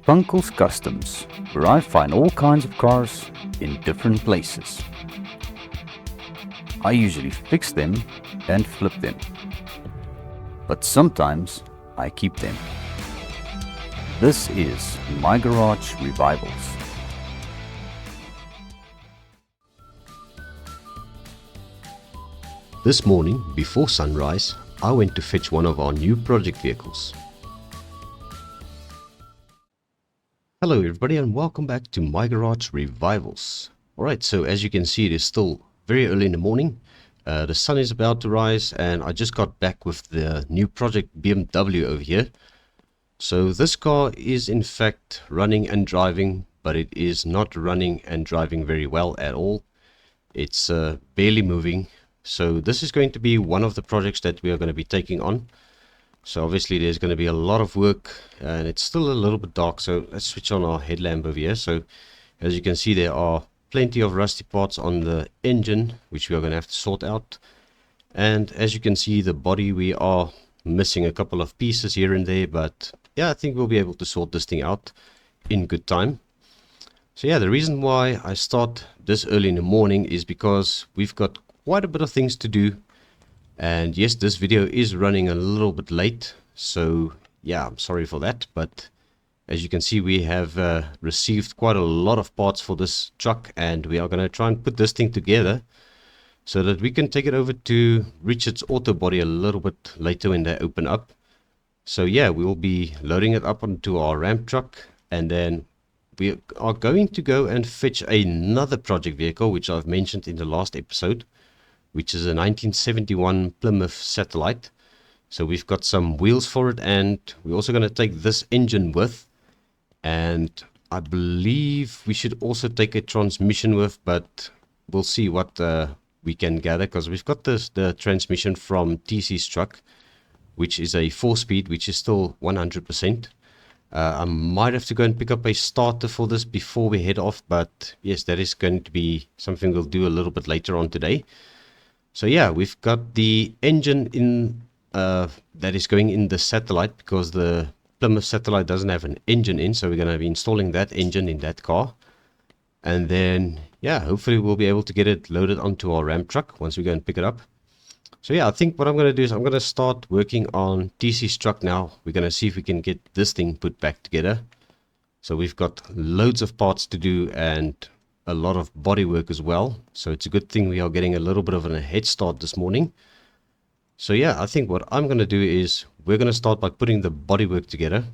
FUNCLE's Customs, where I find all kinds of cars in different places. I usually fix them and flip them, but sometimes I keep them. This is My Garage Revivals. This morning, before sunrise, I went to fetch one of our new project vehicles. Hello everybody and welcome back to My Garage Revivals. Alright, so as you can see, it is still very early in the morning. The sun is about to rise and I just got back with the new project BMW over here. So this car is in fact running and driving, but it is not running and driving very well at all. It's barely moving. So this is going to be one of the projects that we are going to be taking on. So obviously there's going to be a lot of work and it's still a little bit dark, so let's switch on our headlamp over here. So as you can see, there are plenty of rusty parts on the engine which we are going to have to sort out. And as you can see, the body, we are missing a couple of pieces here and there, but yeah, I think we'll be able to sort this thing out in good time. So yeah, the reason why I start this early in the morning is because we've got quite a bit of things to do. And yes, this video is running a little bit late, so yeah, I'm sorry for that. But as you can see, we have received quite a lot of parts for this truck, and we are going to try and put this thing together so that we can take it over to Richard's Auto Body a little bit later when they open up. So yeah, we will be loading it up onto our ramp truck, and then we are going to go and fetch another project vehicle which I've mentioned in the last episode, which is a 1971 Plymouth Satellite. So we've got some wheels for it, and we're also going to take this engine with, and I believe we should also take a transmission with, but we'll see what we can gather, because we've got the transmission from TC's truck, which is a 4-speed, which is still 100%. I might have to go and pick up a starter for this before we head off, but yes, that is going to be something we'll do a little bit later on today. So yeah, we've got the engine in that is going in the Satellite, because the Plymouth Satellite doesn't have an engine in, so we're going to be installing that engine in that car. And then yeah, hopefully we'll be able to get it loaded onto our ramp truck once we go and pick it up. So yeah, I think what I'm going to do is I'm going to start working on TC's truck now. We're going to see if we can get this thing put back together. So we've got loads of parts to do and a lot of body work as well, so it's a good thing we are getting a little bit of a head start this morning. So yeah, I think what I'm going to do is we're going to start by putting the body work together.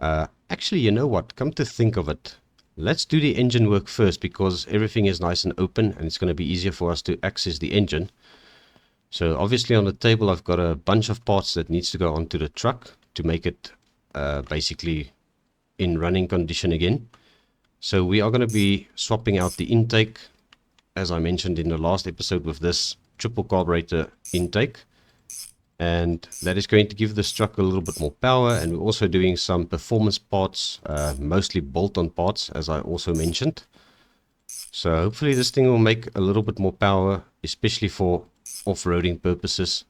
Actually, you know what, come to think of it, let's do the engine work first, because everything is nice and open and it's going to be easier for us to access the engine. So obviously on the table I've got a bunch of parts that needs to go onto the truck to make it basically in running condition again. So we are going to be swapping out the intake, as I mentioned in the last episode, with this triple carburetor intake. And that is going to give this truck a little bit more power. And we're also doing some performance parts, mostly bolt-on parts, as I also mentioned. So hopefully this thing will make a little bit more power, especially for off-roading purposes.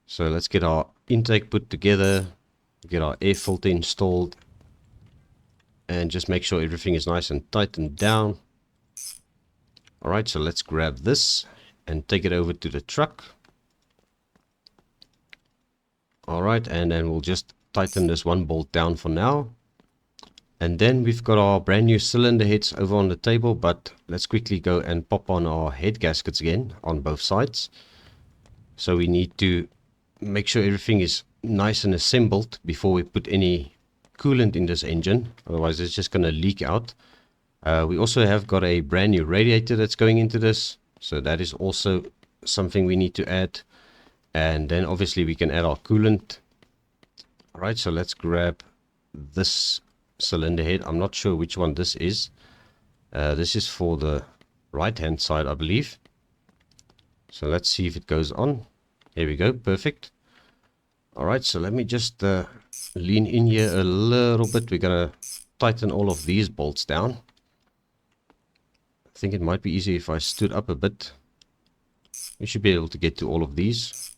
So let's get our intake put together, get our air filter installed, and just make sure everything is nice and tightened down. Alright, so let's grab this and take it over to the truck. Alright, and then we'll just tighten this one bolt down for now. And then we've got our brand new cylinder heads over on the table, but let's quickly go and pop on our head gaskets again on both sides. So we need to make sure everything is nice and assembled before we put any coolant in this engine, otherwise it's just going to leak out. We also have got a brand new radiator that's going into this, so that is also something we need to add. And then obviously we can add our coolant. Alright, so let's grab this cylinder head. I'm not sure which one this is. This is for the right hand side, I believe. So let's see if it goes on. Here we go, perfect. Alright, so let me just lean in here a little bit. We're going to tighten all of these bolts down. I think it might be easier if I stood up a bit. We should be able to get to all of these.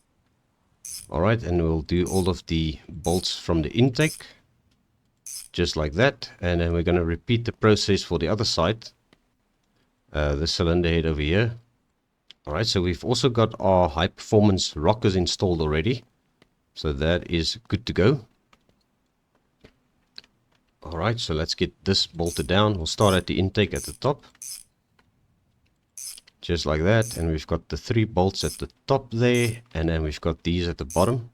Alright, and we'll do all of the bolts from the intake. just like that. And then we're going to repeat the process for the other side, the cylinder head over here. Alright, so we've also got our high performance rockers installed already, so that is good to go. Alright, so let's get this bolted down. We'll start at the intake at the top, just like that. And we've got the 3 bolts at the top there, and then we've got these at the bottom.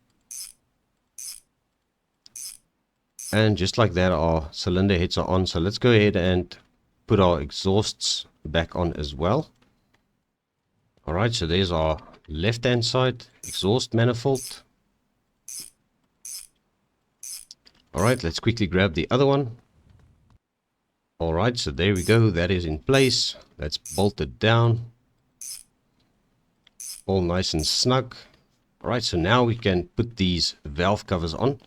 And just like that, our cylinder heads are on. So let's go ahead and put our exhausts back on as well. Alright, so there's our left hand side exhaust manifold. Alright, let's quickly grab the other one. Alright, so there we go, that is in place. Let's bolt it down. All nice and snug. Alright, so now we can put these valve covers on.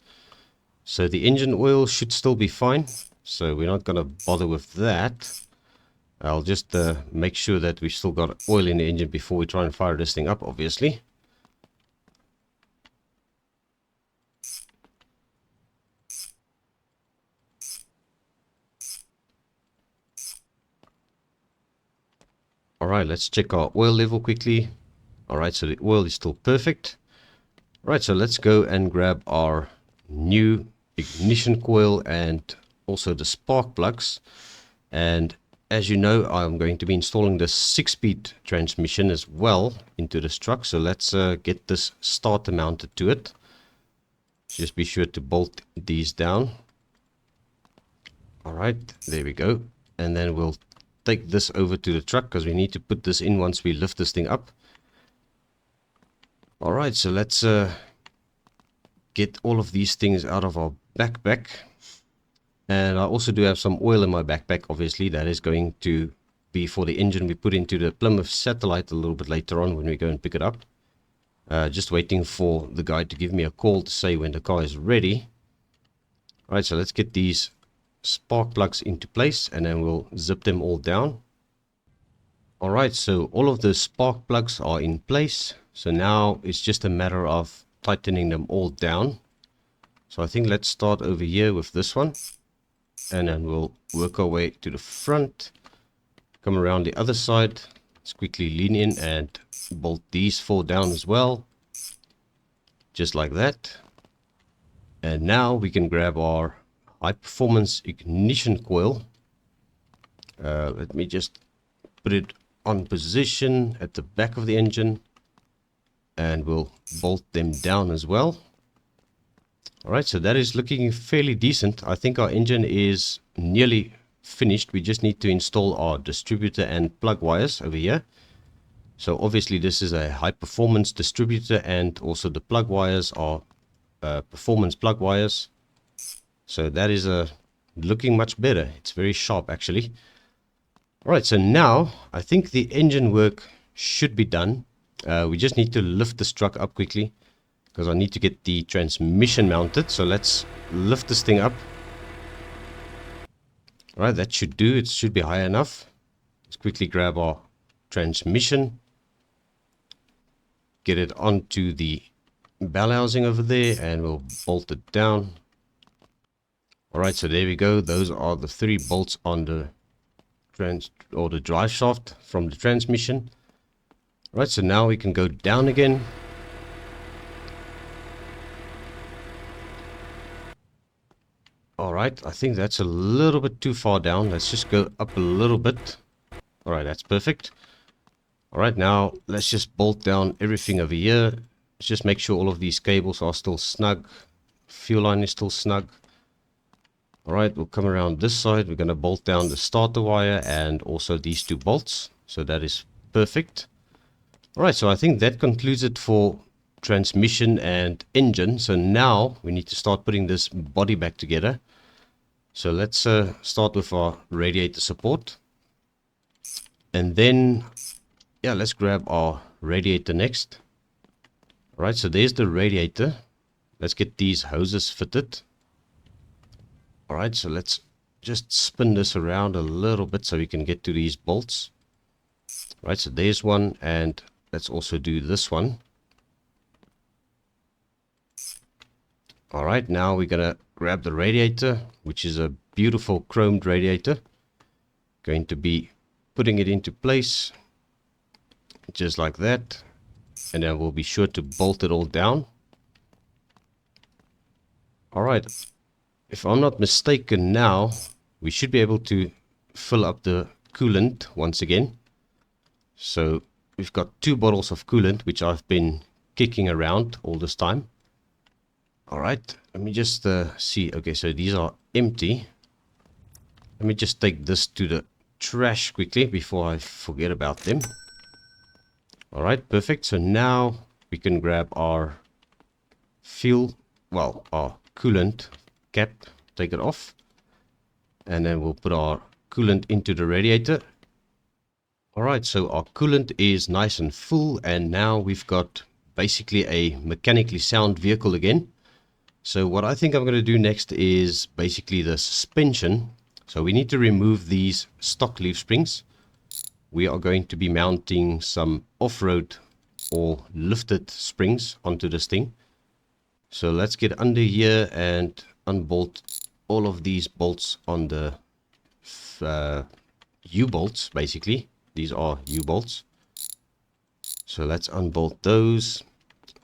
So the engine oil should still be fine, so we're not going to bother with that. I'll just make sure that we've still got oil in the engine before we try and fire this thing up, obviously. Alright, let's check our oil level quickly. Alright, so the oil is still perfect. Alright, so let's go and grab our new ignition coil and also the spark plugs. And as you know, I'm going to be installing the 6-speed transmission as well into this truck. So let's get this starter mounted to it. Just be sure to bolt these down. Alright, there we go. And then we'll take this over to the truck because we need to put this in once we lift this thing up. Alright, so let's get all of these things out of our backpack. And I also do have some oil in my backpack, obviously. That is going to be for the engine we put into the Plymouth Satellite a little bit later on when we go and pick it up. Just waiting for the guy to give me a call to say when the car is ready. Alright, so let's get these spark plugs into place and then we'll zip them all down. Alright, so all of the spark plugs are in place. So now it's just a matter of tightening them all down. So I think let's start over here with this one. And then we'll work our way to the front. Come around the other side. Let's quickly lean in and bolt these 4 down as well. Just like that. And now we can grab our high performance ignition coil. Let me just put it on position at the back of the engine. And we'll bolt them down as well. Alright, so that is looking fairly decent. I think our engine is nearly finished. We just need to install our distributor and plug wires over here. So obviously this is a high performance distributor and also the plug wires are performance plug wires. So that is looking much better. It's very sharp actually. Alright, so now I think the engine work should be done. We just need to lift this truck up quickly because I need to get the transmission mounted. So let's lift this thing up. Alright, that should do. It should be high enough. Let's quickly grab our transmission. Get it onto the bell housing over there and we'll bolt it down. Alright, so there we go. Those are the 3 bolts on the drive shaft from the transmission. Right, so now we can go down again. Alright, I think that's a little bit too far down. Let's just go up a little bit. Alright, that's perfect. Alright, now let's just bolt down everything over here. Let's just make sure all of these cables are still snug. Fuel line is still snug. Alright, we'll come around this side. We're going to bolt down the starter wire and also these 2 bolts. So that is perfect. Alright, so I think that concludes it for transmission and engine. So now we need to start putting this body back together. So let's start with our radiator support. And then, yeah, let's grab our radiator next. Alright, so there's the radiator. Let's get these hoses fitted. Alright, so let's just spin this around a little bit so we can get to these bolts. Right, so there's one, and let's also do this one. Alright, now we're gonna grab the radiator, which is a beautiful chromed radiator. Going to be putting it into place, just like that. And then we'll be sure to bolt it all down. Alright, if I'm not mistaken now, we should be able to fill up the coolant once again. So we've got 2 bottles of coolant, which I've been kicking around all this time. Alright, let me just see. Okay, so these are empty. Let me just take this to the trash quickly before I forget about them. Alright, perfect. So now we can grab our our coolant cap, take it off. And then we'll put our coolant into the radiator. Alright, so our coolant is nice and full, and now we've got basically a mechanically sound vehicle again. So what I think I'm going to do next is basically the suspension. So we need to remove these stock leaf springs. We are going to be mounting some off-road or lifted springs onto this thing. So let's get under here and unbolt all of these bolts on the U-bolts, basically. These are U-bolts. So let's unbolt those.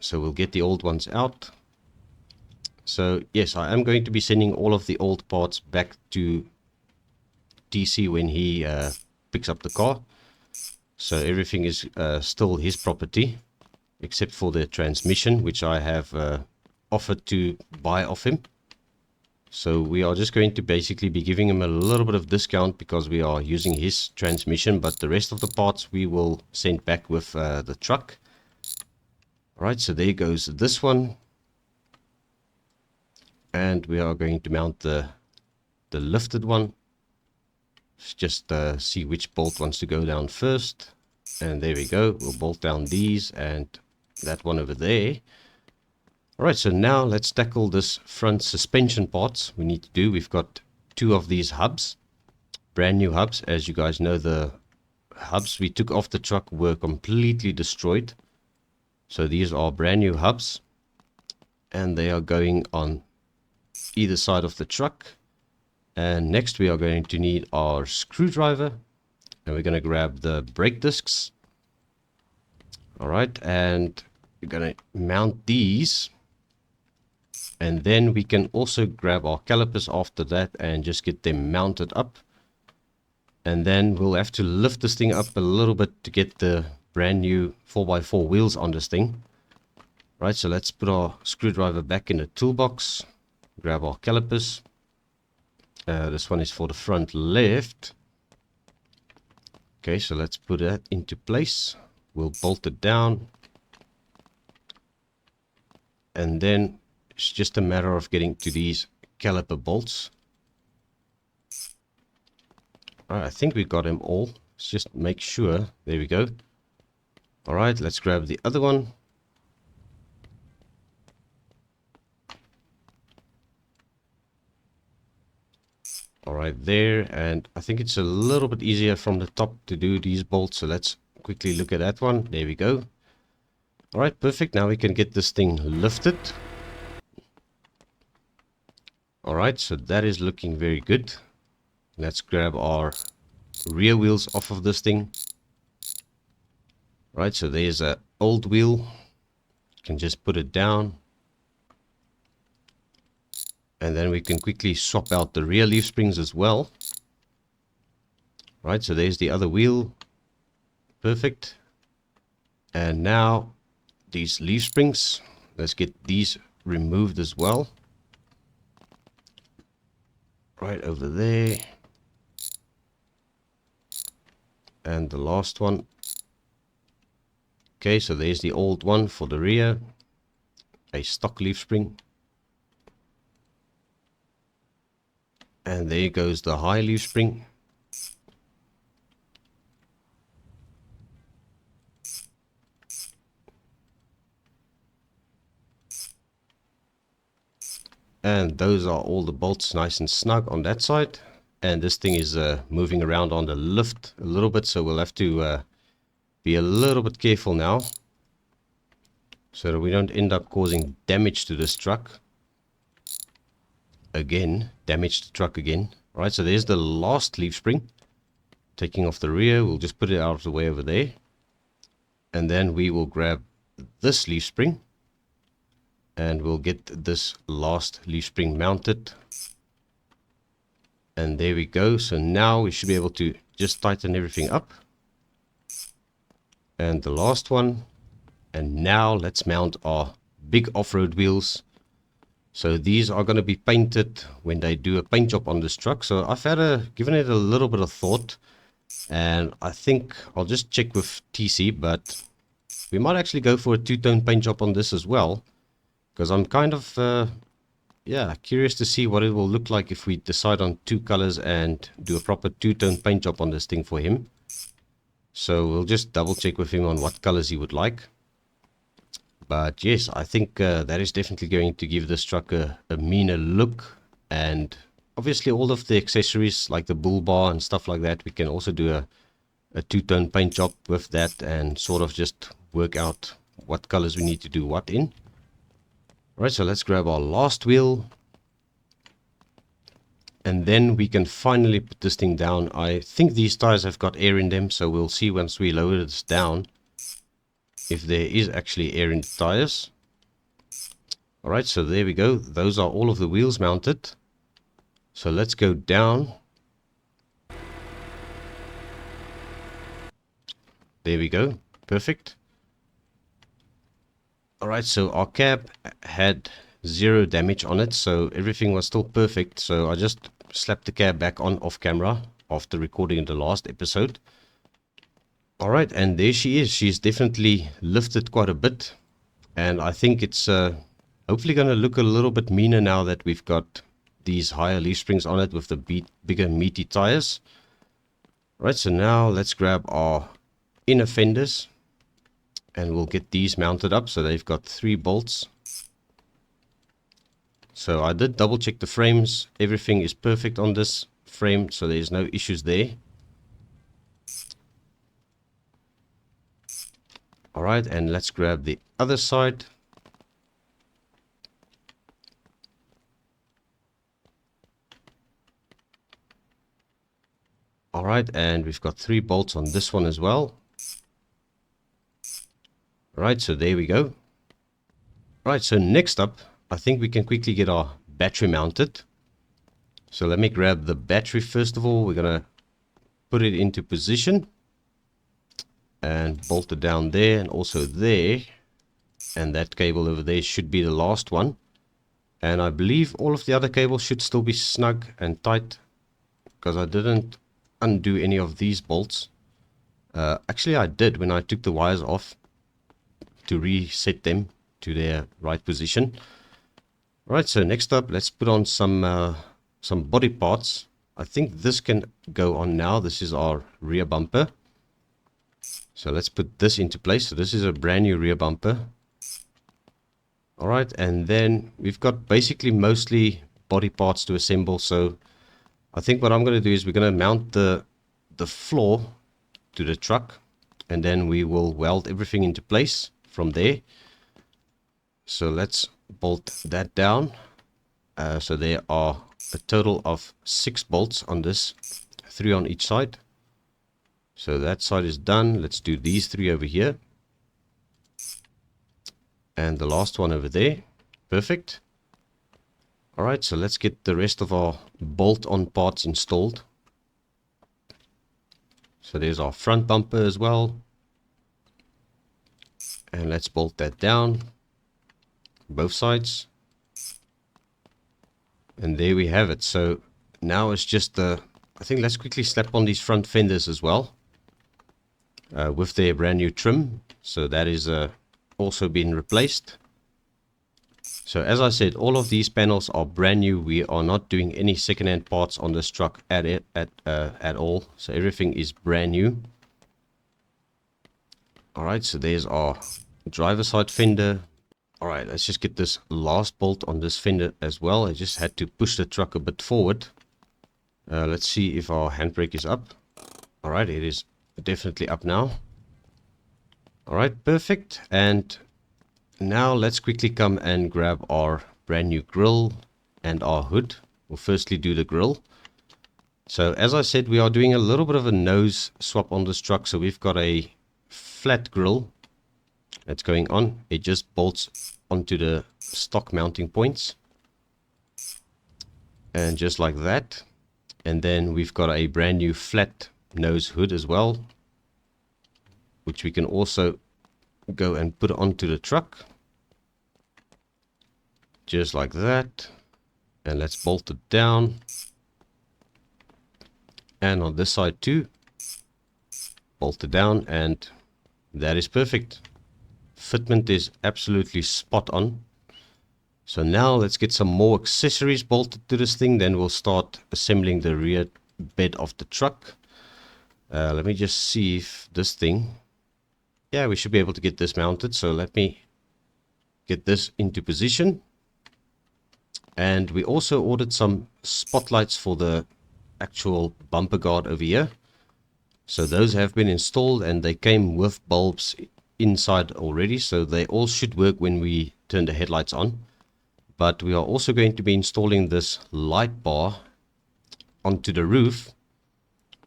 So we'll get the old ones out. So yes, I am going to be sending all of the old parts back to DC when he picks up the car. So everything is still his property, except for the transmission, which I have offered to buy off him. So we are just going to basically be giving him a little bit of discount because we are using his transmission, but the rest of the parts we will send back with the truck. Alright, so there goes this one. And we are going to mount the lifted one. Let's just see which bolt wants to go down first. And there we go. We'll bolt down these and that one over there. Alright, so now let's tackle this front suspension parts we need to do. We've got 2 of these hubs. Brand new hubs. As you guys know, the hubs we took off the truck were completely destroyed. So these are brand new hubs. And they are going on either side of the truck. And next we are going to need our screwdriver, and we're going to grab the brake discs. Alright, and we're going to mount these, and then we can also grab our calipers after that and just get them mounted up. And then we'll have to lift this thing up a little bit to get the brand new 4x4 wheels on this thing. Right, so let's put our screwdriver back in the toolbox. Grab our calipers. This one is for the front left. Okay, so let's put that into place. We'll bolt it down. And then it's just a matter of getting to these caliper bolts. Alright, I think we got them all. Let's just make sure. There we go. Alright, let's grab the other one. Alright, there, and I think it's a little bit easier from the top to do these bolts, so let's quickly look at that one. There we go. Alright, perfect. Now we can get this thing lifted. Alright, so that is looking very good. Let's grab our rear wheels off of this thing. Right, so there's an old wheel. You can just put it down. And then we can quickly swap out the rear leaf springs as well. Right, so there's the other wheel. Perfect. And now these leaf springs. Let's get these removed as well. Right over there. And the last one. Okay, so there's the old one for the rear. A stock leaf spring. And there goes the high leaf spring. And those are all the bolts nice and snug on that side. And this thing is moving around on the lift a little bit, so we'll have to be a little bit careful now, so that we don't end up causing damage to this truck. again damage the truck again. Alright, so there's the last leaf spring. Taking off the rear, we'll just put it out of the way over there. And then we will grab this leaf spring. And we'll get this last leaf spring mounted. And there we go. So now we should be able to just tighten everything up. And the last one. And now let's mount our big off-road wheels. So these are going to be painted when they do a paint job on this truck. So I've given it a little bit of thought. And I think I'll just check with TC. But we might actually go for a two-tone paint job on this as well. Because I'm kind of, curious to see what it will look like if we decide on two colors and do a proper two-tone paint job on this thing for him. So we'll just double check with him on what colors he would like. But yes, I think that is definitely going to give this truck a meaner look. And obviously all of the accessories like the bull bar and stuff like that, we can also do a two-tone paint job with that and sort of just work out what colors we need to do what in. Alright, so let's grab our last wheel. And then we can finally put this thing down. I think these tires have got air in them, so we'll see once we lower this down if there is actually air in the tires. Alright, so there we go. Those are all of the wheels mounted. So let's go down. There we go. Perfect. Alright, so our cab had 0 damage on it, so everything was still perfect. So I just slapped the cab back on off camera after recording the last episode. Alright, and there she is. She's definitely lifted quite a bit. And I think it's hopefully going to look a little bit meaner now that we've got these higher leaf springs on it with the bigger meaty tires. Alright, so now let's grab our inner fenders. And we'll get these mounted up. So they've got 3 bolts. So I did double check the frames. Everything is perfect on this frame. So there's no issues there. Alright, and let's grab the other side. Alright, and we've got 3 bolts on this one as well. Right, so there we go. Right, so next up, I think we can quickly get our battery mounted. So let me grab the battery first of all. We're going to put it into position. And bolt it down there and also there. And that cable over there should be the last one. And I believe all of the other cables should still be snug and tight. Because I didn't undo any of these bolts. Actually I did when I took the wires off. To reset them to their right position. Right, so next up, let's put on some body parts. I think this can go on now. This is our rear bumper. So let's put this into place. So this is a brand new rear bumper. Alright, and then we've got basically mostly body parts to assemble. So I think what I'm going to do is we're going to mount the floor to the truck. And then we will weld everything into place from there. So let's bolt that down. So there are a total of 6 bolts on this, 3 on each side. So that side is done. Let's do these 3 over here. And the last one over there. Perfect. Alright, so let's get the rest of our bolt-on parts installed. So there's our front bumper as well. And let's bolt that down. Both sides. And there we have it. So now it's just I think let's quickly slap on these front fenders as well. With their brand new trim. So that is also been replaced. So as I said, all of these panels are brand new. We are not doing any second-hand parts on this truck at all. So everything is brand new. Alright, so there's our driver side fender. Alright, let's just get this last bolt on this fender as well. I just had to push the truck a bit forward. Let's see if our handbrake is up. Alright, it is definitely up now. Alright, perfect. And now let's quickly come and grab our brand new grille. and our hood. We'll firstly do the grille. So as I said, we are doing a little bit of a nose swap on this truck. So we've got a flat grille that's going on. It just bolts onto the stock mounting points. And just like that. And then we've got a brand new flat nose hood as well, which we can also go and put onto the truck. Just like that. And let's bolt it down. And on this side too. Bolt it down, and that is perfect. Fitment is absolutely spot on. So now let's get some more accessories bolted to this thing. Then we'll start assembling the rear bed of the truck. Let me just see if this thing... Yeah, we should be able to get this mounted. So let me get this into position. And we also ordered some spotlights for the actual bumper guard over here. So those have been installed, and they came with bulbs inside already. So they all should work when we turn the headlights on. But we are also going to be installing this light bar onto the roof,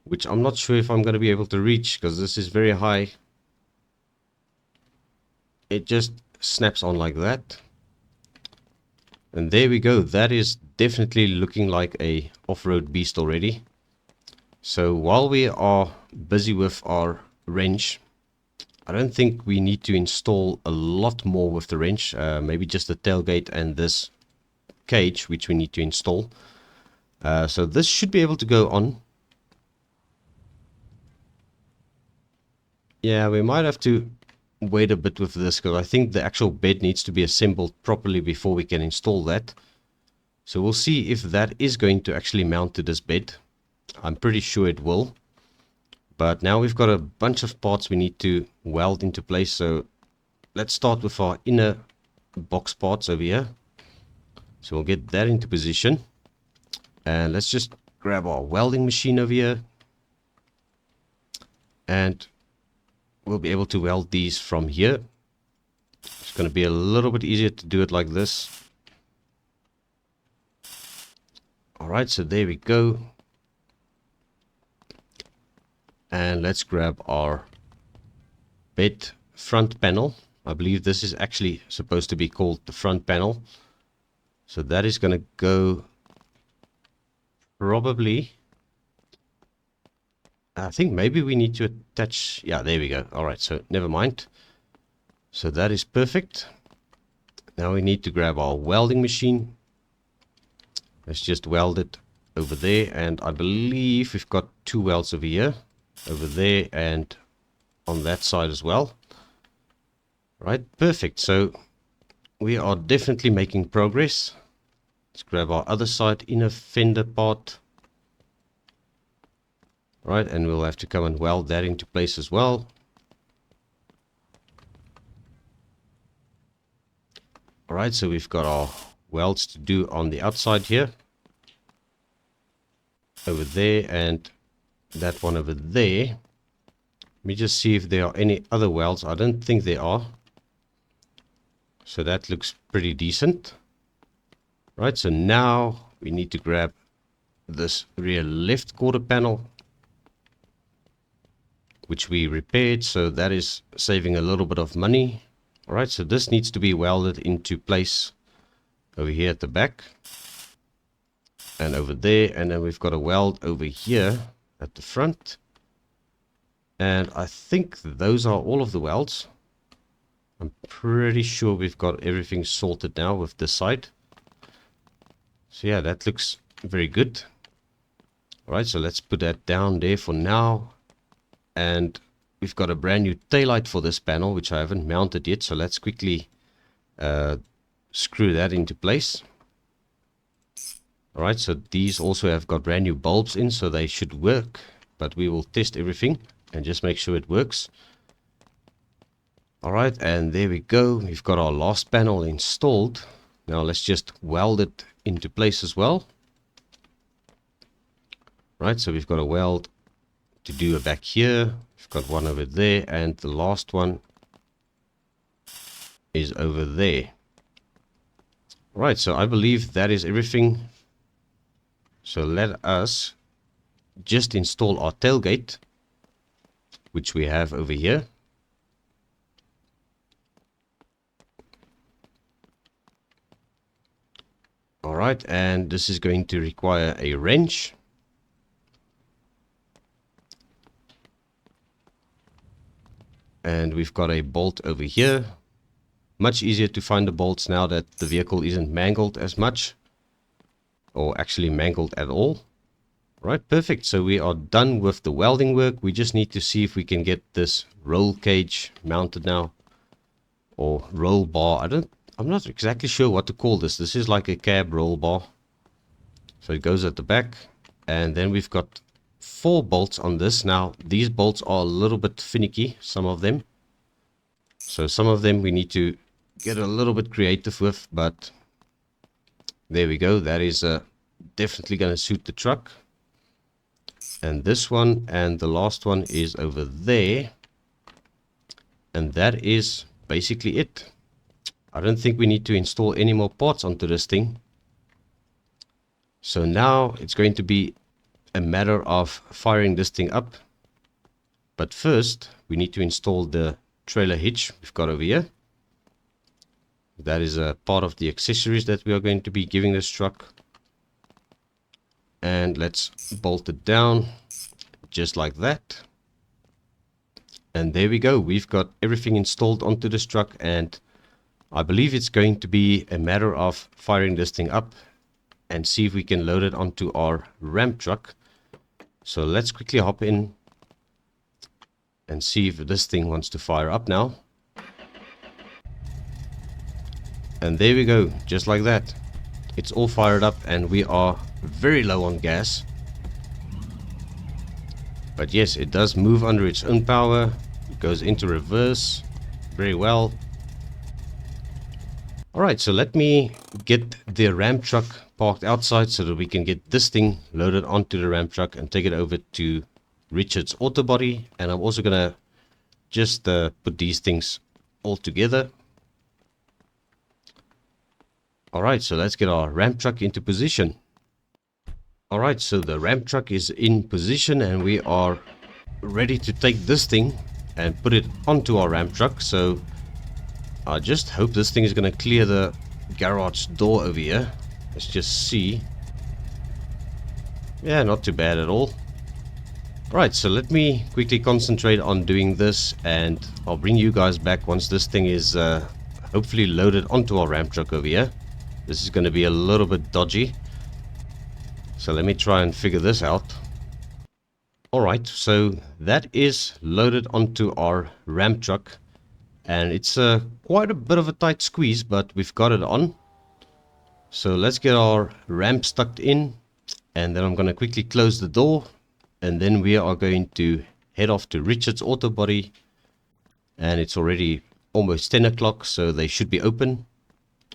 which I'm not sure if I'm going to be able to reach because this is very high. It just snaps on like that. And there we go. That is definitely looking like a off-road beast already. So while we are busy with our wrench, I don't think we need to install a lot more with the wrench. Maybe just the tailgate and this cage, which we need to install. So this should be able to go on. Yeah, we might have to wait a bit with this because I think the actual bed needs to be assembled properly before we can install that. So we'll see if that is going to actually mount to this bed. I'm pretty sure it will. But now we've got a bunch of parts we need to weld into place. So let's start with our inner box parts over here. So we'll get that into position. And let's just grab our welding machine over here. And we'll be able to weld these from here. It's going to be a little bit easier to do it like this. Alright, so there we go. And let's grab our bed front panel. I believe this is actually supposed to be called the front panel. So that is going to go probably... I think maybe we need to attach... Yeah, there we go. Alright, so never mind. So that is perfect. Now we need to grab our welding machine. Let's just weld it over there. And I believe we've got two welds over here. Over there and on that side as well. Right, perfect. So we are definitely making progress. Let's grab our other side inner fender part. Right, and we'll have to come and weld that into place as well. Alright, so we've got our welds to do on the outside here. Over there and that one over there. Let me just see if there are any other welds. I don't think there are. So that looks pretty decent. Right, so now we need to grab this rear left quarter panel, which we repaired, so that is saving a little bit of money. Alright, so this needs to be welded into place over here at the back. And over there, and then we've got a weld over here at the front. And I think those are all of the welds. I'm pretty sure we've got everything sorted now with this side. So yeah, that looks very good. Alright, so let's put that down there for now. And we've got a brand new taillight for this panel, which I haven't mounted yet. So let's quickly screw that into place. Alright, so these also have got brand new bulbs in, so they should work. But we will test everything and just make sure it works. Alright, and there we go. We've got our last panel installed. Now let's just weld it into place as well. Right, so we've got a weld to do back here. We've got one over there, and the last one is over there. Right, so I believe that is everything. So let us just install our tailgate, which we have over here. Alright, and this is going to require a wrench. And we've got a bolt over here. Much easier to find the bolts now that the vehicle isn't mangled as much. Or actually mangled at all. Right, perfect. So we are done with the welding work. We just need to see if we can get this roll cage mounted now. Or roll bar. I'm not exactly sure what to call this. This is like a cab roll bar. So it goes at the back. And then we've got 4 bolts on this. Now, these bolts are a little bit finicky, some of them. So some of them we need to get a little bit creative with. But there we go. That is definitely going to suit the truck. And this one and the last one is over there. And that is basically it. I don't think we need to install any more parts onto this thing. So now it's going to be a matter of firing this thing up. But first we need to install the trailer hitch we've got over here. That is a part of the accessories that we are going to be giving this truck. And let's bolt it down just like that. And there we go. We've got everything installed onto this truck, and I believe it's going to be a matter of firing this thing up and see if we can load it onto our ramp truck. So let's quickly hop in and see if this thing wants to fire up now. And there we go, just like that. It's all fired up and we are very low on gas. But yes, it does move under its own power. It goes into reverse very well. Alright, so let me get the ramp truck parked outside so that we can get this thing loaded onto the ramp truck and take it over to Richard's auto body. And I'm also going to just put these things all together. Alright, so let's get our ramp truck into position. Alright, so the ramp truck is in position and we are ready to take this thing and put it onto our ramp truck. So I just hope this thing is going to clear the garage door over here. Let's just see. Yeah, not too bad at all. Alright, so let me quickly concentrate on doing this and I'll bring you guys back once this thing is hopefully loaded onto our ramp truck over here. This is going to be a little bit dodgy. So let me try and figure this out. Alright, so that is loaded onto our ramp truck. And it's quite a bit of a tight squeeze, but we've got it on. So let's get our ramp stuck in. And then I'm going to quickly close the door. And then we are going to head off to Richard's auto body. And it's already almost 10 o'clock, so they should be open.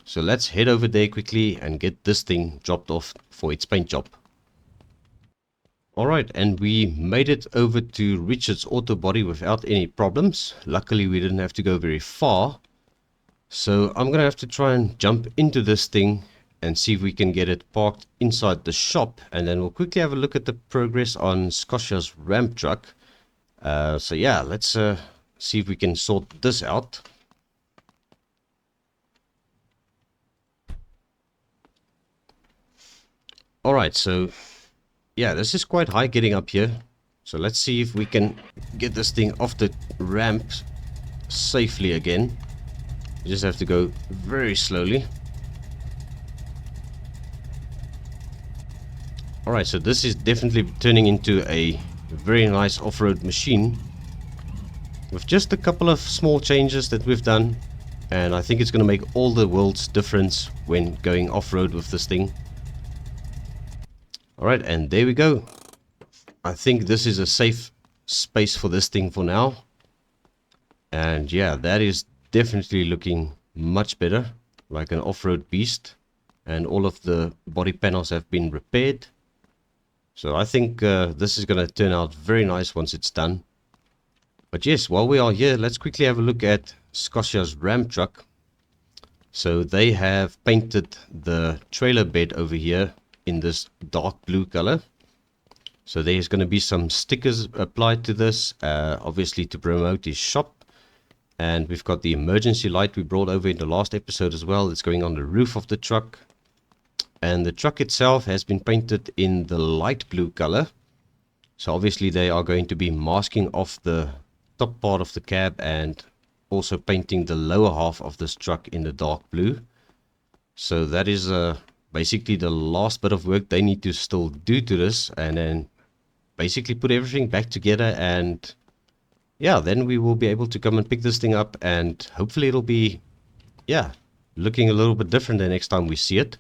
So let's head over there quickly and get this thing dropped off for its paint job. Alright, and we made it over to Richard's auto body without any problems. Luckily we didn't have to go very far. So I'm going to have to try and jump into this thing and see if we can get it parked inside the shop. And then we'll quickly have a look at the progress on Scotia's ramp truck. So yeah, let's see if we can sort this out. Alright, so yeah, this is quite high getting up here. So let's see if we can get this thing off the ramp safely again. You just have to go very slowly. Alright, so this is definitely turning into a very nice off-road machine. With just a couple of small changes that we've done. And I think it's going to make all the world's difference when going off-road with this thing. Alright, and there we go. I think this is a safe space for this thing for now. And yeah, that is definitely looking much better. Like an off-road beast. And all of the body panels have been repaired. So I think this is going to turn out very nice once it's done. But yes, while we are here, let's quickly have a look at Scotia's ramp truck. So they have painted the trailer bed over here in this dark blue color. So there's going to be some stickers applied to this, obviously to promote his shop. And we've got the emergency light we brought over in the last episode as well. It's going on the roof of the truck. And the truck itself has been painted in the light blue color. So obviously they are going to be masking off the top part of the cab and also painting the lower half of this truck in the dark blue. So that is basically the last bit of work they need to still do to this, and then basically put everything back together, and yeah, then we will be able to come and pick this thing up, and hopefully it'll be, yeah, looking a little bit different the next time we see it.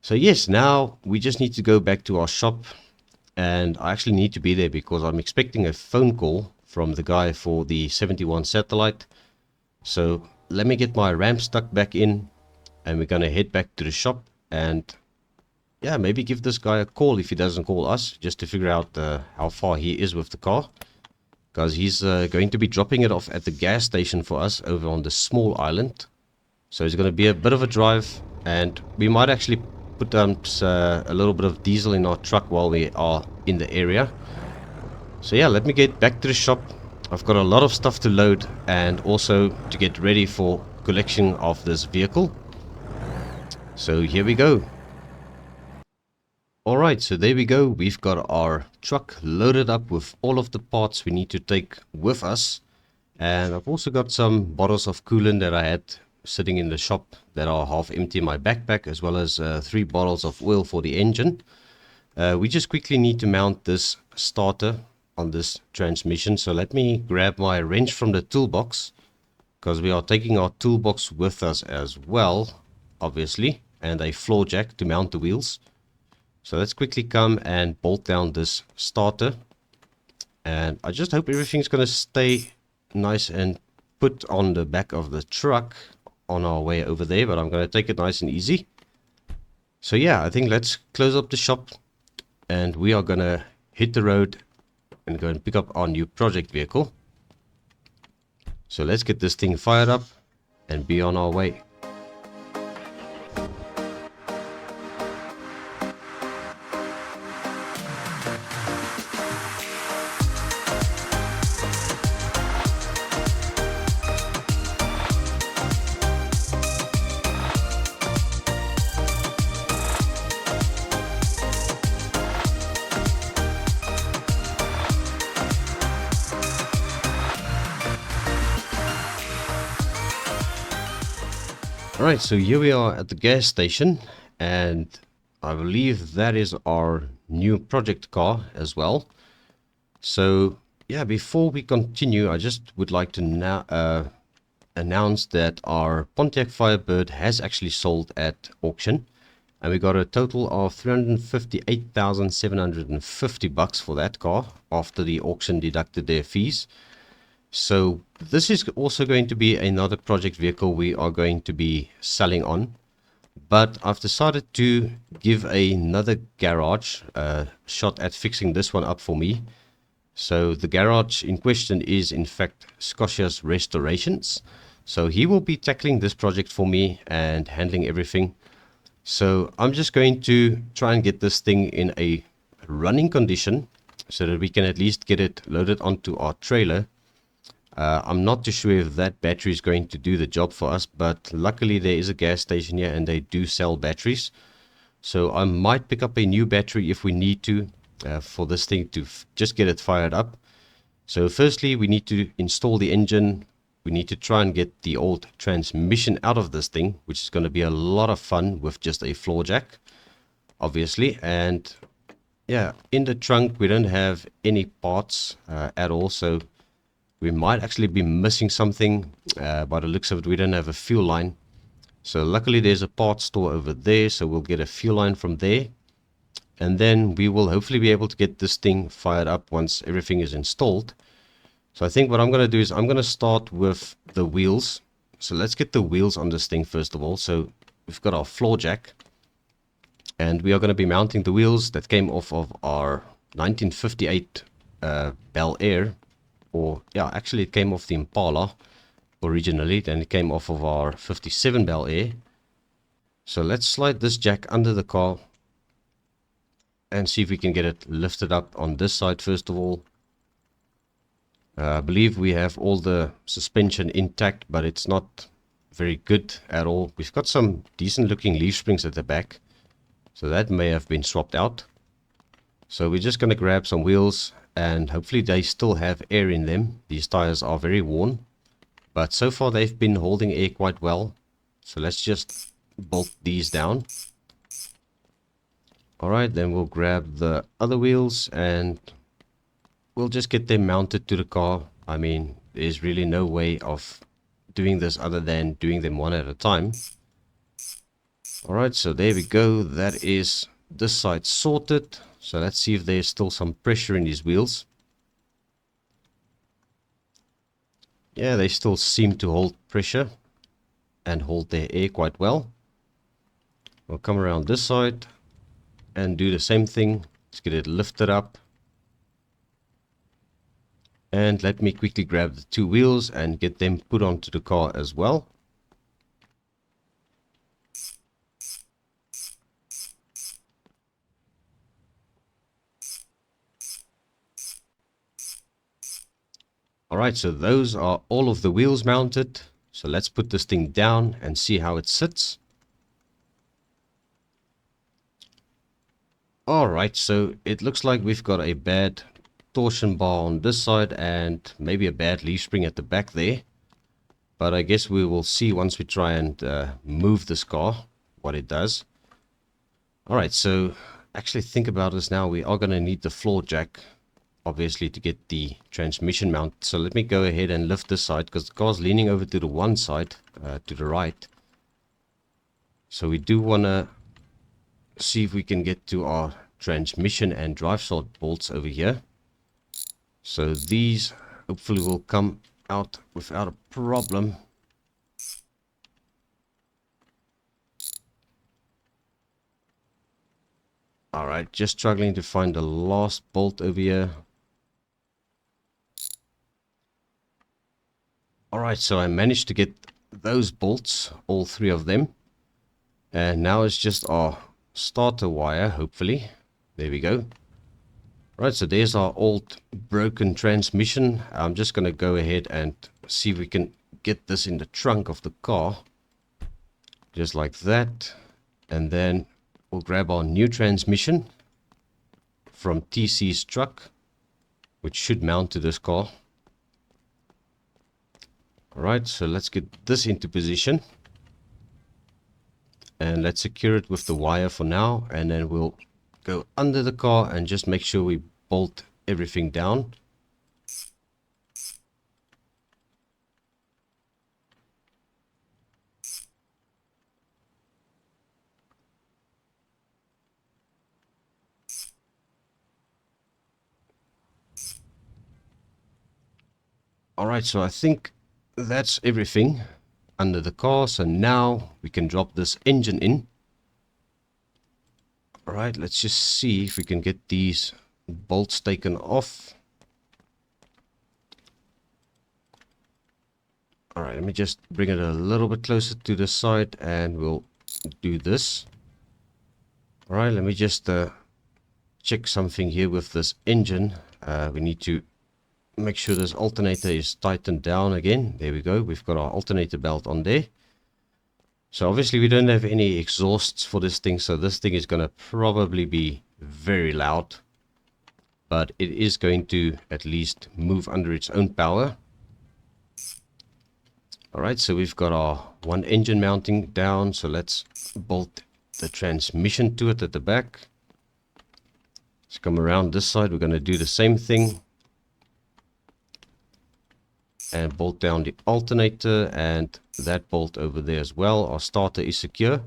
So yes, now we just need to go back to our shop, and I actually need to be there because I'm expecting a phone call from the guy for the 71 satellite. So let me get my ramp stuck back in, and we're gonna head back to the shop and yeah, maybe give this guy a call if he doesn't call us, just to figure out how far he is with the car, because he's going to be dropping it off at the gas station for us over on the small island. So it's going to be a bit of a drive, and we might actually put down a little bit of diesel in our truck while we are in the area. So yeah, let me get back to the shop. I've got a lot of stuff to load and also to get ready for collection of this vehicle. So here we go. Alright, so there we go. We've got our truck loaded up with all of the parts we need to take with us. And I've also got some bottles of coolant that I had sitting in the shop that are half empty in my backpack, as well as 3 bottles of oil for the engine. We just quickly need to mount this starter on this transmission. So let me grab my wrench from the toolbox, because we are taking our toolbox with us as well, obviously, and a floor jack to mount the wheels. So let's quickly come and bolt down this starter, and I just hope everything's going to stay nice and put on the back of the truck on our way over there, but I'm going to take it nice and easy. So yeah, I think let's close up the shop and we are going to hit the road and go and pick up our new project vehicle. So let's get this thing fired up and be on our way. Alright, so here we are at the gas station, and I believe that is our new project car as well. So yeah, before we continue, I just would like to now announce that our Pontiac Firebird has actually sold at auction, and we got a total of $358,750 for that car after the auction deducted their fees. So this is also going to be another project vehicle we are going to be selling on, but I've decided to give another garage a shot at fixing this one up for me. So the garage in question is in fact Scotia's Restorations. So he will be tackling this project for me and handling everything. So I'm just going to try and get this thing in a running condition so that we can at least get it loaded onto our trailer. I'm not too sure if that battery is going to do the job for us, but luckily there is a gas station here and they do sell batteries. So I might pick up a new battery if we need to for this thing to just get it fired up. So firstly, we need to install the engine. We need to try and get the old transmission out of this thing, which is going to be a lot of fun with just a floor jack, obviously. And yeah, in the trunk we don't have any parts at all, so we might actually be missing something. By the looks of it, we don't have a fuel line. So luckily there's a parts store over there, so we'll get a fuel line from there. And then we will hopefully be able to get this thing fired up once everything is installed. So I think what I'm going to do is I'm going to start with the wheels. So let's get the wheels on this thing first of all. So we've got our floor jack, and we are going to be mounting the wheels that came off of our 1958 Bel Air. Or yeah, actually it came off the Impala originally, and it came off of our 57 Bel Air. So let's slide this jack under the car and see if we can get it lifted up on this side first of all. I believe we have all the suspension intact, but it's not very good at all. We've got some decent looking leaf springs at the back, so that may have been swapped out. So we're just going to grab some wheels, and hopefully they still have air in them. These tires are very worn, but so far they've been holding air quite well. So let's just bolt these down. Alright, then we'll grab the other wheels and we'll just get them mounted to the car. I mean, there's really no way of doing this other than doing them one at a time. Alright, so there we go. That is this side sorted. So let's see if there's still some pressure in these wheels. Yeah, they still seem to hold pressure and hold their air quite well. We'll come around this side and do the same thing. Let's get it lifted up. And let me quickly grab the two wheels and get them put onto the car as well. Alright, so those are all of the wheels mounted. So let's put this thing down and see how it sits. Alright, so it looks like we've got a bad torsion bar on this side and maybe a bad leaf spring at the back there. But I guess we will see once we try and move this car what it does. Alright, so actually think about this now. We are going to need the floor jack, obviously, to get the transmission mount. So let me go ahead and lift this side because the car's leaning over to the one side, to the right. So we do want to see if we can get to our transmission and drive shaft bolts over here. So these hopefully will come out without a problem. Alright, just struggling to find the last bolt over here. Alright, so I managed to get those bolts, all three of them. And now it's just our starter wire, hopefully. There we go. Right, so there's our old broken transmission. I'm just going to go ahead and see if we can get this in the trunk of the car. Just like that. And then we'll grab our new transmission from TC's truck, which should mount to this car. Alright, so let's get this into position. And let's secure it with the wire for now, and then we'll go under the car and just make sure we bolt everything down. Alright, so I think that's everything under the car. So now we can drop this engine in. Alright, let's just see if we can get these bolts taken off. Alright, let me just bring it a little bit closer to the side and we'll do this. Alright, let me just check something here with this engine. We need to make sure this alternator is tightened down again. There we go. We've got our alternator belt on there. So obviously we don't have any exhausts for this thing, so this thing is going to probably be very loud. But it is going to at least move under its own power. Alright, so we've got our one engine mounting down, so let's bolt the transmission to it at the back. Let's come around this side. We're going to do the same thing. And bolt down the alternator and that bolt over there as well. Our starter is secure.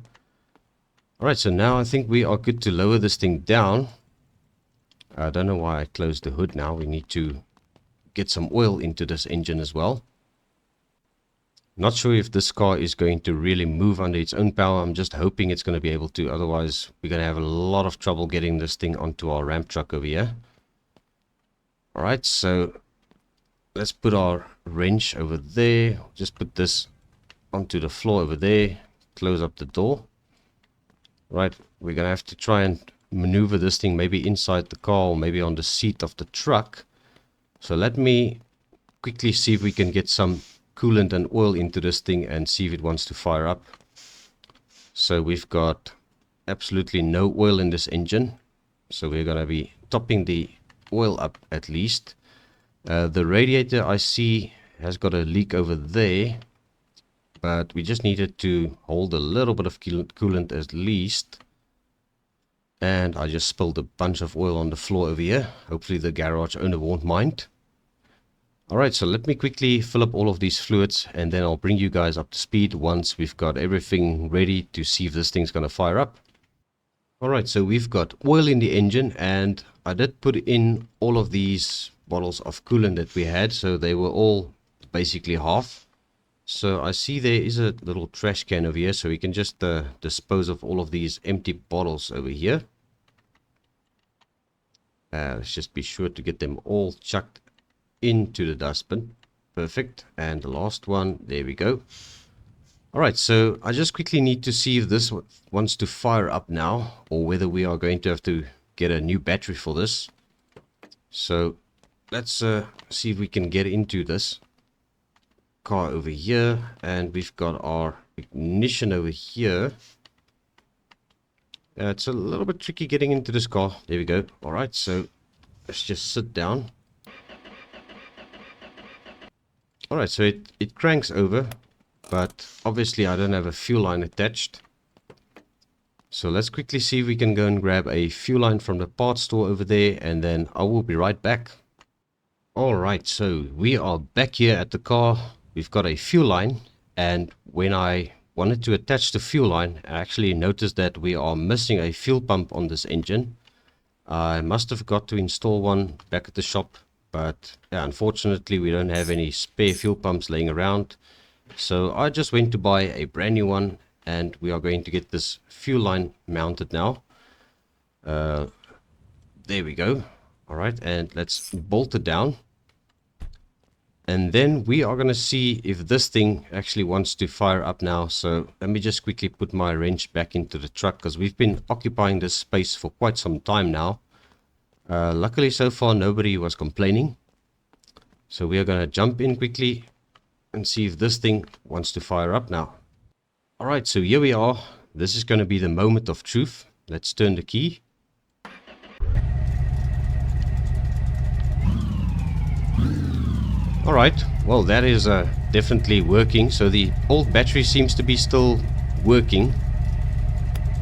Alright, so now I think we are good to lower this thing down. I don't know why I closed the hood now. We need to get some oil into this engine as well. Not sure if this car is going to really move under its own power. I'm just hoping it's going to be able to. Otherwise, we're going to have a lot of trouble getting this thing onto our ramp truck over here. Alright, so let's put our wrench over there. Just put this onto the floor over there. Close up the door. Right, we're going to have to try and maneuver this thing maybe inside the car or maybe on the seat of the truck. So let me quickly see if we can get some coolant and oil into this thing and see if it wants to fire up. So we've got absolutely no oil in this engine. So we're going to be topping the oil up at least. The radiator I see has got a leak over there. But we just needed to hold a little bit of coolant at least. And I just spilled a bunch of oil on the floor over here. Hopefully the garage owner won't mind. Alright, so let me quickly fill up all of these fluids and then I'll bring you guys up to speed once we've got everything ready to see if this thing's going to fire up. Alright, so we've got oil in the engine and I did put in all of these bottles of coolant that we had. So they were all basically half. So I see there is a little trash can over here, so we can just dispose of all of these empty bottles over here. Let's just be sure to get them all chucked into the dustbin. Perfect. And the last one, there we go. Alright, so I just quickly need to see if this wants to fire up now, or whether we are going to have to get a new battery for this. So let's see if we can get into this car over here, and we've got our ignition over here. It's a little bit tricky getting into this car. There we go. All right, so let's just sit down. All right, so it cranks over, but obviously I don't have a fuel line attached. So let's quickly see if we can go and grab a fuel line from the parts store over there, and then I will be right back. All right, so we are back here at the car. We've got a fuel line, and when I wanted to attach the fuel line, I actually noticed that we are missing a fuel pump on this engine. I must have got to install one back at the shop, but yeah, unfortunately we don't have any spare fuel pumps laying around. So I just went to buy a brand new one, and we are going to get this fuel line mounted now. There we go. All right, and let's bolt it down. And then we are going to see if this thing actually wants to fire up now. So let me just quickly put my wrench back into the truck, because we've been occupying this space for quite some time now. Luckily so far nobody was complaining. So we are going to jump in quickly and see if this thing wants to fire up now. Alright, so here we are. This is going to be the moment of truth. Let's turn the key. Alright, well that is definitely working. So the old battery seems to be still working.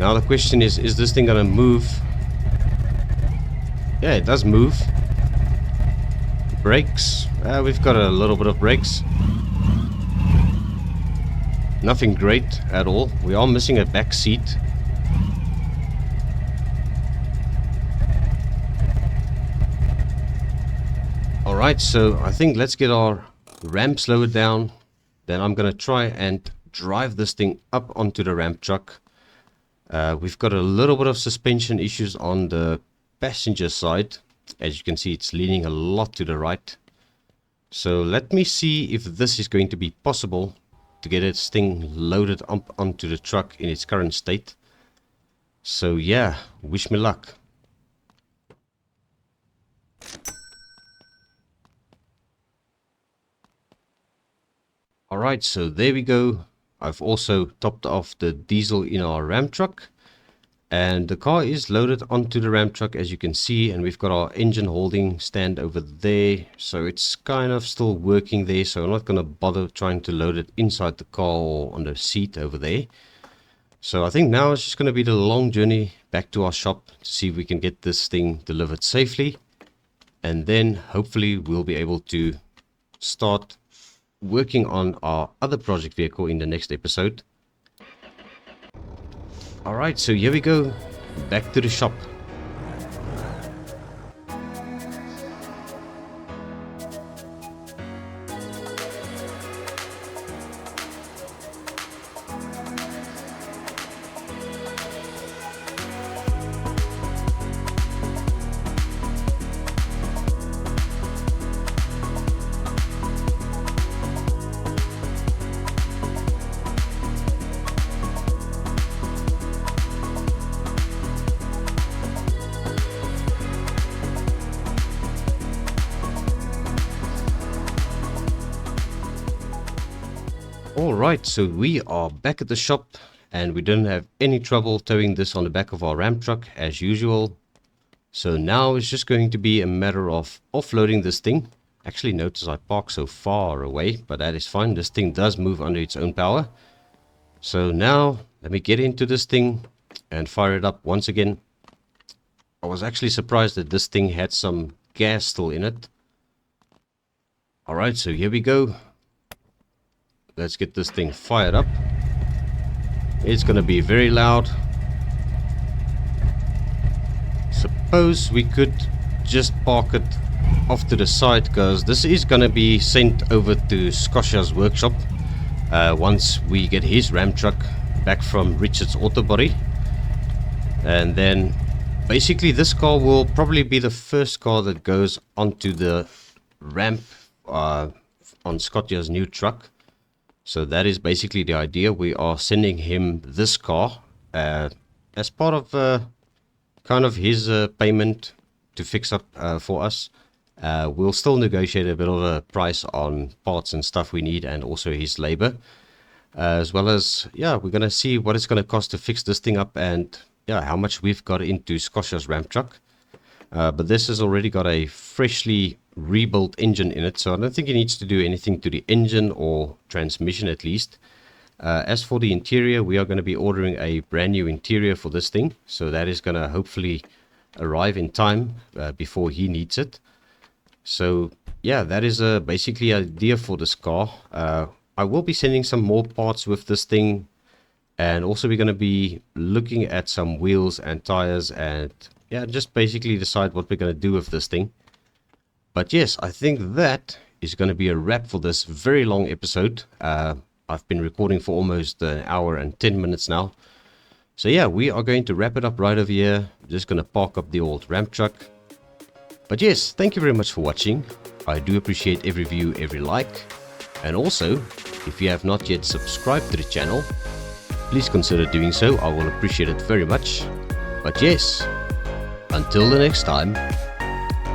Now the question is this thing going to move? Yeah, it does move. Brakes, we've got a little bit of brakes. Nothing great at all. We are missing a back seat. Alright, so I think let's get our ramp lowered down. Then I'm going to try and drive this thing up onto the ramp truck. We've got a little bit of suspension issues on the passenger side. As you can see, it's leaning a lot to the right. So let me see if this is going to be possible to get this thing loaded up onto the truck in its current state. So yeah, wish me luck. Alright, so there we go. I've also topped off the diesel in our Ram truck. And the car is loaded onto the Ram truck, as you can see. And we've got our engine holding stand over there. So it's kind of still working there. So I'm not going to bother trying to load it inside the car or on the seat over there. So I think now it's just going to be the long journey back to our shop to see if we can get this thing delivered safely. And then hopefully we'll be able to start working on our other project vehicle in the next episode. Alright, so here we go, back to the shop. Alright, so we are back at the shop and we didn't have any trouble towing this on the back of our ramp truck as usual. So now it's just going to be a matter of offloading this thing. Actually, notice I park so far away, but that is fine. This thing does move under its own power. So now let me get into this thing and fire it up once again. I was actually surprised that this thing had some gas still in it. Alright, so here we go. Let's get this thing fired up. It's gonna be very loud. Suppose we could just park it off to the side, because this is gonna be sent over to Scotia's workshop once we get his ram truck back from Richard's Auto Body. And then basically this car will probably be the first car that goes onto the ramp on Scotia's new truck. So that is basically the idea. We are sending him this car as part of kind of his payment to fix up for us. We'll still negotiate a bit of a price on parts and stuff we need, and also his labor, as well as, yeah, we're gonna see what it's gonna cost to fix this thing up, and yeah, how much we've got into Scotia's ramp truck. But this has already got a freshly rebuilt engine in it, so I don't think it needs to do anything to the engine or transmission at least. As for the interior, we are going to be ordering a brand new interior for this thing, so that is going to hopefully arrive in time before he needs it. So yeah, that is basically the idea for this car. I will be sending some more parts with this thing, and also we're going to be looking at some wheels and tires, and yeah, just basically decide what we're going to do with this thing. But yes, I think that is going to be a wrap for this very long episode. I've been recording for almost an hour and 10 minutes now. So yeah, we are going to wrap it up right over here. Just going to park up the old ramp truck. But yes, thank you very much for watching. I do appreciate every view, every like. And also, if you have not yet subscribed to the channel, please consider doing so. I will appreciate it very much. But yes, until the next time,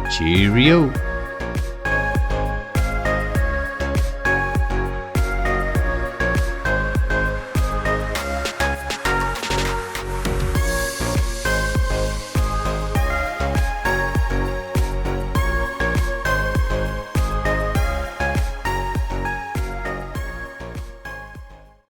cheerio!